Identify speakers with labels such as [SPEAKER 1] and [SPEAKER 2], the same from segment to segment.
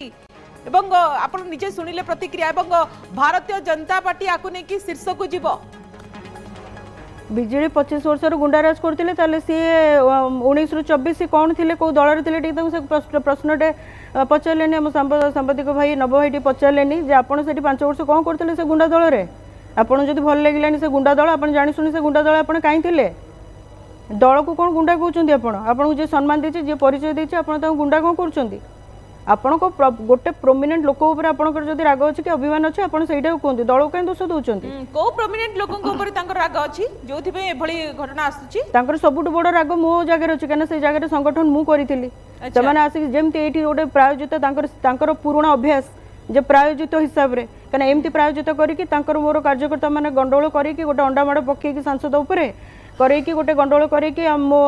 [SPEAKER 1] एवं आपण निजे सुनिले प्रतिक्रिया एवं भारतीय जनता पार्टी आकु नै कि शीर्ष को जीव
[SPEAKER 2] बीजेडी 25 वर्ष गुंडाराज करते सी 19 रु 24 कौन थे कौ दल प्रश्नटे पचारे आम सांबादिक भाई नव भाई पचारे जे आप 5 वर्ष कौन करते से गुंडा दल में आपड़ जब भल लगे से गुंडा दल आप जाशुनी से गुंडा दल आप कहीं थे दल को कौन गुंडा कहते आपको जी सम्मान देती जी परिचय देती आप गुंडा कौन कर आपण को गोटे प्रोमिनेंट लोक ऊपर आपनकर जदि राग अछि कि अभिमान अछि आपण सेटा कहंती दल कहीं दोष दउचंती
[SPEAKER 1] को प्रोमिनेंट लोकन को ऊपर तांकर राग अछि जोथि पे एभली घटना आसुछि
[SPEAKER 2] तांकर सबुट बड़ राग मो जगह अछि कना से जगह संगठन मु करिथिली जमाने आसी जेमति एठी गोटे प्रायोजित तांकर पुराना अभ्यास जे प्रायोजित हिसाब रे कना एमति प्रायोजित करी कि तांकर मोर कार्यकर्ता माने गंडोळ करी कि गोटे अंडा माड़ पक्के कि सांसद ऊपर करे कि गोटे गंडोळ करे कि मो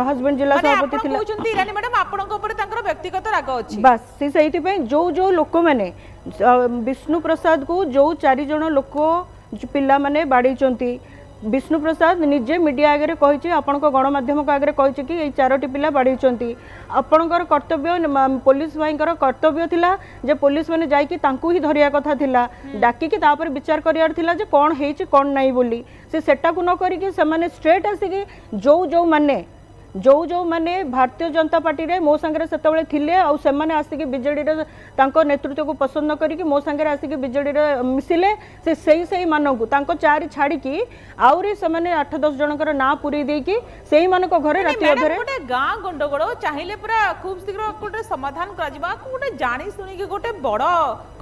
[SPEAKER 2] हस्बैंड जिला सभापति थिला
[SPEAKER 1] कहउचंती इरानी मैडम आपन को ऊपर तांकर व्यक्तिगत राग अछि
[SPEAKER 2] बस से सेहिति पे जो लोक माने विष्णु प्रसाद को जो 4 जण लोक पिला माने बाडीचंती विष्णु प्रसाद निजे मीडिया आगे कही आपण गणमाध्यम आगे कही कि ये 4टी पिला बाड़ीचंती आपणकर कर्तव्य पुलिस भाई कर्तव्य थिला जे पुलिस मैंने जाकि ही धरिया कथा थिला डाकिकी तापर विचार करियार थिला जे कौन हेची कौन नहीं बोली से सेटा को न करिकि से माने स्ट्रेट आसिकी जो माने भारतीय जनता पार्टी रे मो संगे सेतबेले थिले आ से माने आसिकी बीजेडी रे तांको नेतृत्व को पसंद न करिकि मो संगे आसिकी बीजेडी रे मिसिले से सही मानकु तांको 4 छाड़ी की आउरी से माने 8-10 जनकर ना पूरी दे की सही मानक घरे राति अधरे
[SPEAKER 1] गोटे गां गंडगोळ चाहिले पूरा खूब शीघ्र गोटे समाधान करा जिबा गोटे जानी सुनी के गोटे बड़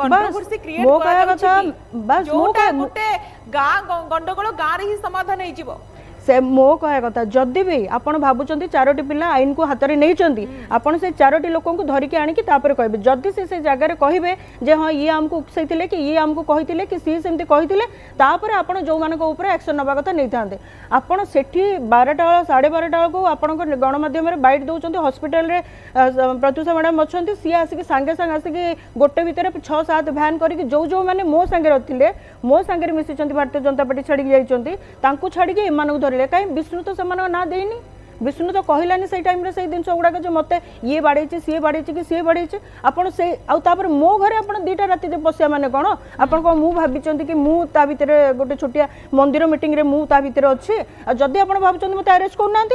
[SPEAKER 1] कंट्रोवर्सी क्रिएट करा बस गोटे गां गंडगोळ गां रे ही समाधान हे जिवो
[SPEAKER 2] से मो कह कथा जदि भी आपड़ भावुंट 4टी पिला आईन को हाथ में नहीं आपड़ से 4टी लोक धरिकी आणिकी कहे जदि से जगह कहे जे हाँ ये आमको उपसई कि ये आमको कही कि सी सेमती कही आपड़ जो मान एक्शन नवा कथा नहीं था आपड़ से 12टा 12:30 को आप गणमाध्यम बैठ दौरान हस्पिटाल प्रत्युषा मैडम अच्छा सी आसिक सांगे सांगे आसिक गोटे भितर 6-7 भैन करके जो मैंने मो सांगे थे मो सांगे मिसी भारतीय जनता पार्टी छाड़ी जाइए छाड़ी एम कहीं विष्णु तो से ना देनी विष्णु तो कहलानी से टाइम रे से दिन गुड़ाक जो मत ये बाड़े सी बाड़े कि सी बाड़े आपड़ से आपर मो घरे आप 2टा राति बसिया माने कौन आप भाई कि मुझे भितर गोटे छोटिया मंदिर मीटिंग रे मुझे भितर अच्छे जदि आप भावुँ मत अरेस्ट करना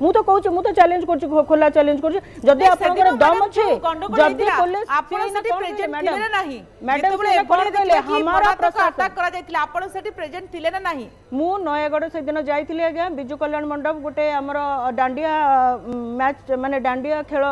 [SPEAKER 2] मु तो कहूँ मु तो चैलेंज कर खोला चैलेंज कर जदि आपनकर दम अच्छे जदि पुलिस
[SPEAKER 1] आपण सेठी प्रेजेंट थिले नाही मैडम कहले हमारा अटैक करा जायतिला आपण सेठी प्रेजेंट थिले ना नाही
[SPEAKER 2] मु नयागढ़ से दिन जाइथिले आज्ञा बिजू कल्याण मंडप गोटे हमर डांडिया मैच माने डांडिया खेल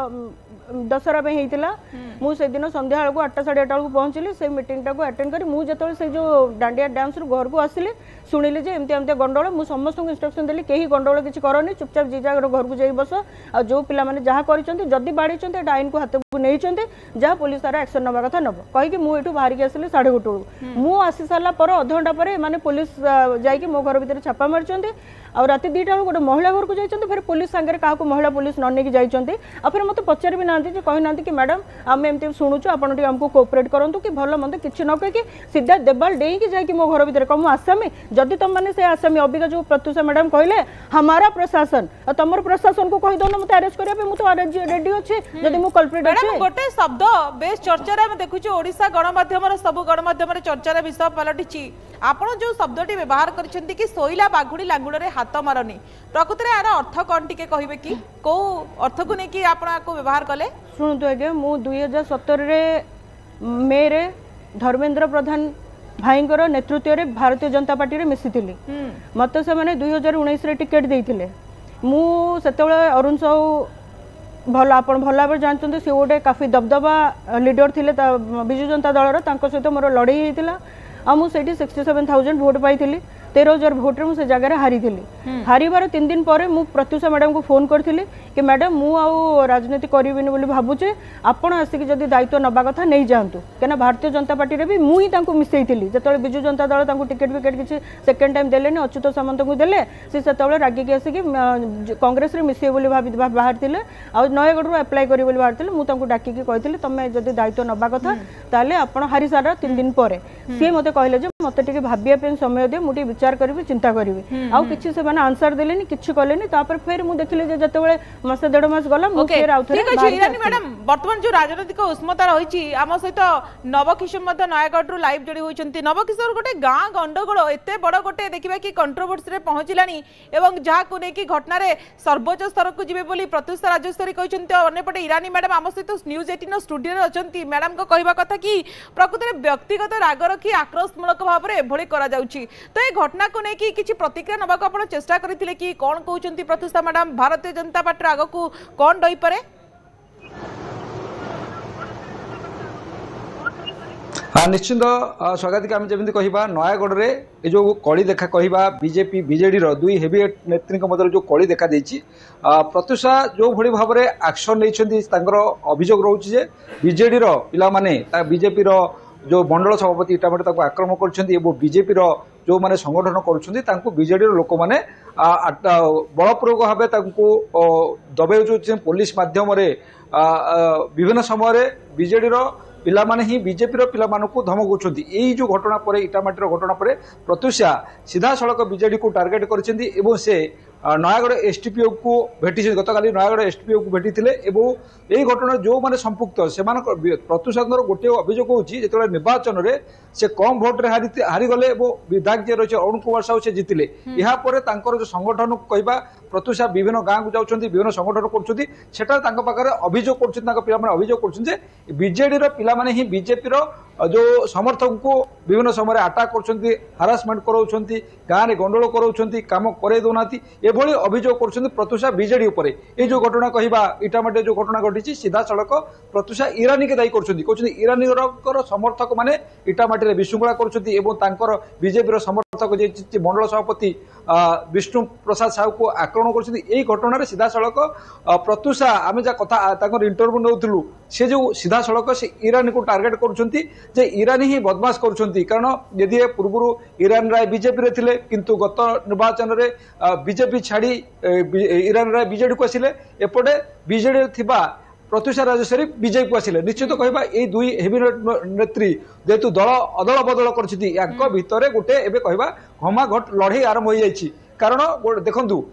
[SPEAKER 2] दशहरा में होता मुझे दिन संध्या बेलू 8-8:30 बेलू पहुँचली से मीटिंग टाक अटेंड कर मुझे से जो डांडिया डांस रू घर को आसिली शुणिली जे एमती एमती गंडोल मुझे समस्त इंस्ट्रक्शन देली कहीं गंडोल किसी करनी चुपचाप जी जा घर को जाई बस आ जो पिला माने जहाँ करदी बाड़ी आईन को हाथ को नहीं जहाँ पुलिस तार एक्शन नवा कथा नब कहीकि मुझे बाहर की आसली 1:30 बेलू मु आसी सारा पर अधघंटा पर माने पुलिस जाकि मो घर भितर छापा मारी आ राति 2टा बेलू गोटे महिला घर को जाइए फिर पुलिस सांगे क्या महिला पुलिस न नहीं जाइए आ फिर मत पचार भी ना कही कि मैडम आम एमती शुणुचु आपड़ी आमको कोअपरेट करूँ कि भल मंद किसी न कहीकि सीधा देवाल डेईकि जाकि मो घर भितर कह आसामी जदि तुम मैंने से आसामी अबिका जो प्रत्युषा मैडम कहले हमारा प्रशासन तुम प्रशासन को कही दौन मत अरेस्ट करने मुझे रेडी अच्छे जब मुझे कल्प्रिट अच्छे
[SPEAKER 1] गोटे शब्द बेस चर्चा में देखुचे ओडिशा गणमाध्यम सब गणमाध्यम चर्चार विषय पलटि आपण जो शब्दटी व्यवहार करछंती कि सोइला बाघुड़ी लांगुड़े हाथ मारनी प्रकृत में यार अर्थ कौन टी कहे कि कौ अर्थ को लेकिन आप व्यवहार कले
[SPEAKER 2] शुणु आज्ञा मु 2017 मे रे धर्मेंद्र प्रधान भाईंकर नेतृत्व में भारतीय जनता पार्टी रे मिसी मत से मैंने 2019 रे टिकेट देते मुझे अरुण साहू भल आप भल भाव जानते सी गोटे काफी दबदबा लीडर थे विजु जनता दल सहित मोर लड़ई होता आ मुझे 67,000 भोट पाई 13,000 भोट रे मुझे जगह हारी हारिबार 3 दिन पर मु प्रत्युषा मैडम को फोन करथिली कि मैडम मु आउ राजनीति करिबिनी बोली भाबुचे आपण आसिक जदि दायित्व नबा कथा नहीं जातु कना भारतीय जनता पार्टी रे भी मु ही तांको मिसैथिली जतले बिजु जनता दल तांको टिकेट विकेट किछि सेकंड टाइम देलेनी अच्युत सामंत को देले से सेतबेले रागी के आसिक कांग्रेस रे मिसै बोली बाहर थिले आ नयगढ़ रो अप्लाई करी बोली बाहर थिले मु तांको डाकी के कहिथिली तमे जदि दायित्व नबा कथा ताले आपण हारी सारा 3 दिन पर से मते कहले जे मते टिके भाबिया पे समय दे मुटी विचार करी चिंता करी आउ किछि से माने आंसर देलेनी किछि कलेनी तापर फिर मु देखिले जे जतबेले मासे 1.5 मास गला मु
[SPEAKER 1] ओके
[SPEAKER 2] फिर आउ
[SPEAKER 1] ठीक
[SPEAKER 2] थरे
[SPEAKER 1] अछि इरानी मैडम वर्तमान जो राजनीतिक उष्मता रही आम सहित नवकिशोर मध्य नयागढ़ रु लाइव जोड़ी होइछंती नवकिशोर गोटे गाँ गंडगोल एते बड़ गोटे देखिबा कि कंट्रोवर्सी रे पहुंचलानी एवं जहाँ को नेकी घटना रे सर्वोच्च स्तर को जिबे बोली प्रत्युषा राजेश्वरी कहछंती अन्यपटे इरानी मैडम आम सहित न्यूज 18 स्टूडियो रे अछंती मैडम को कहबा कथा कि प्रकृति रे व्यक्तिगत राग रखी आक्रोशमूलक भाव रे एभଳି करा जाउची तो ए घटना को नेकी किछि प्रतिक्रिया नबा को आपण चेष्टा करथिले कि कोन कहउछंती प्रत्युषा मैडम भारतीय जनता पार्टी आगो को कोन डई परे
[SPEAKER 3] हाँ निश्चिंत स्वागत आम जमी कह नयागढ़ में जो कली देखा कह बीजेपी बीजेडी दुई हेवी नेत्री मध्य जो कली देखा देछि प्रत्युषा जो भली भाव में एक्शन नहीं अभियोग रोचे बीजेडी पिला माने बीजेपी जो मंडल सभापति इटामटे आक्रमण कर बीजेपी जो माने संगठन करुँच बीजेडी लोक मैंने बलपूर्वक भाव दबाई पुलिस मध्यम विभिन्न समय बीजेडी पिला माने ही बीजेपी पिला मानकु धमकाउछन्ती एई जो घटना परे इटामाटीर घटना परे प्रत्युषा सीधा सड़क बीजेडी को टार्गेट करछन्ती एवं से नयागढ़ एसटीपीओ को भेटी गतकाली नयागढ़ एसटीपीओ को भेटी एवं यही घटना जो माने संपुक्त से प्रत्युषा गोटे अभियोग होची जेतबेला निर्वाचन रे से कम भोट रे हारी गले एवं विधायक जे रहिছে अरुण कुमार साहू से जितिले या परे तांकर जो संगठन को कहबा प्रत्युषा विभिन्न गाँव को जाउछन्ती विभिन्न संगठन करछन्ती सेटा तांका पाखरे अभियोग करछन्ती तांका पिला माने अभियोग करछन्ती जे बीजेडी रो पिला माने ही बीजेपी रो जो समर्थक को विभिन्न समय अटैक करछन्ती हारासमेंट कराउछन्ती गाँ रे गंडोल कराउछन्ती काम करे दोनाती एभली अभियोग करछन्ती प्रत्युषा बीजेडी ऊपर ए जो घटना कहबा इटामाटे जो घटना घटी सीधा सड़क प्रत्युषा इरानी के दायी करछन्ती कहछन्ती इरानी रो समर्थक माने इटामाटे रे विशृंखला करछन्ती एवं तांकर बीजेपी रो समर्थक जे मंडल सभापति विष्णु प्रसाद साहू को आक्रमण करछन्ती एई घटना रे सीधा सड़क प्रत्युषा आमे जा कथा तांकर इंटरव्यू नउथलु से जो सीधा सड़क से ईरान को टार्गेट करछन्ती जे ईरानी ही बदमाश करछन्ती कारण यदि पूर्व ईरान राय बीजेपी रे थिले किंतु गत निर्वाचन रे बीजेपी छाड़ी ईरान राय बीजेडी को आसिले एपटे बीजेडी थिबा प्रत्युषा राजेश्वरी बीजेपी को आसिले निश्चित कहबा ए दुई हेवी नेत्री जेतु दल अदल बदल करछिति याक भितरे गोटे एबे कहबा घमाघट लड़ाई आरंभ हो जाइछि कारण देखंतु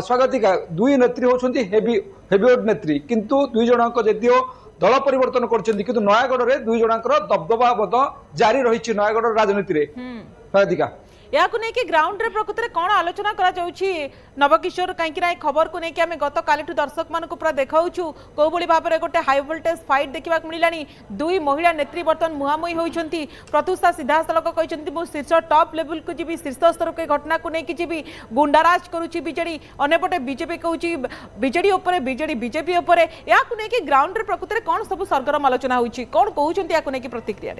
[SPEAKER 3] स्वागतिका दुई नेत्री होछन्ती हेवीवेट नेत्री किंतु दुई जनक जदियो दल परिवर्तन करछन्ती किंतु नयागढ़ रे दुई जनकर दबदबा बद जारी रहिछि नयागढ़ राजनीति रे स्वागतिका
[SPEAKER 1] या ग्राउंड रे प्रकृति कौन आलोचना करा जाउछि नवकिशोर कहीं खबर को लेकिन आम गत काली दर्शक मान पूरा देखाऊँ कौ भाव में गोटे हाई वोल्टेज फाइट देखा मिलानी दुई महिला नेत्री बर्तमान मुहांमुही होती प्रत्युषा सीधा सड़क कहते मुझे शीर्ष टॉप लेवल को जी शीर्ष स्तर के घटना को लेकिन जी गुंडाराज करुच्ची बीजेडी अंपटे बीजेपी कहूँ बीजेडी बीजेडी बीजेपी या ग्राउंड रे प्रकृति कौन सब सरगरम आलोचना होती कौन कहते या प्रतिक्रिया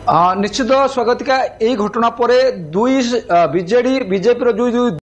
[SPEAKER 3] निश्चित स्वागतिका यही घटना पर दुई बीजेडी बीजेपी जो